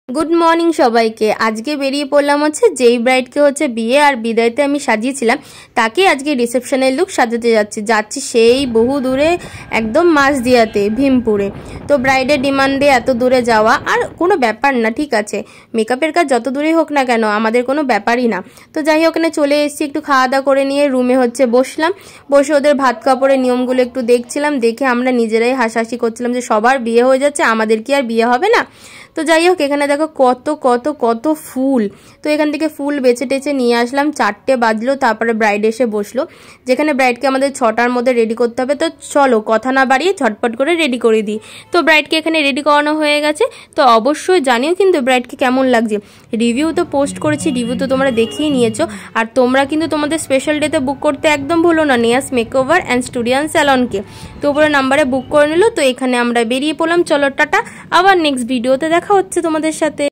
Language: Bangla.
গুড মর্নিং সবাইকে। আজকে বেরিয়ে পড়লাম যেই ব্রাইডকে বিয়ে আর বিদায়তে আমি সাজিয়েছিলাম তাকে আজকে রিসেপশনের লুক সাজাতে যাচ্ছি সেই বহু দূরে, একদম মাঝদিয়াতে ভীমপুরে। তো ব্রাইডের ডিমান্ডে এত দূরে যাওয়া আর কোনো ব্যাপার না, ঠিক আছে, মেকআপের কাজ যত দূরেই হোক না কেন আমাদের কোনো ব্যাপারই না। তো যাই হোক, ওখানে চলে এসেছি, একটু খাওয়া দাওয়া করে নিয়ে রুমে বসলাম, বসে ওদের ভাত কাপড়ের নিয়মগুলো একটু দেখছিলাম, দেখে আমরা নিজেরাই হাসাহাসি করছিলাম যে সবার বিয়ে হয়ে যাচ্ছে, আমাদের কি আর বিয়ে হবে না। তো যাই হোক, এখানে দেখো কত কত কত ফুল। তো এখান থেকে ফুল বেছে টেছে নিয়ে আসলাম, 4টে বাজলো, তারপরে ব্রাইড এসে বসলো। যেখানে ব্রাইডকে আমাদের 6টার মধ্যে রেডি করতে হবে। তো চলো কথা না বাড়িয়ে ঝটপট করে রেডি করে দিই। তো ব্রাইডকে এখানে রেডি করানো হয়ে গেছে। তো অবশ্যই জানিও কিন্তু ব্রাইডকে কেমন লাগছে। রিভিউ তো পোস্ট করেছি, রিভিউ তো তোমরা দেখেই নিয়েছো। আর তোমরা কিন্তু তোমাদের স্পেশাল ডেতে বুক করতে একদম ভুলো না, নিয়াস মেকওভার অ্যান্ড স্টুডিয়ান স্যালনকে। তো উপরে নাম্বারে বুক করে নিল। তো এখানে আমরা বেরিয়ে পড়লাম, চলো টাটা, আবার নেক্সট ভিডিওতে দেখা হচ্ছে তোমাদের সাথে।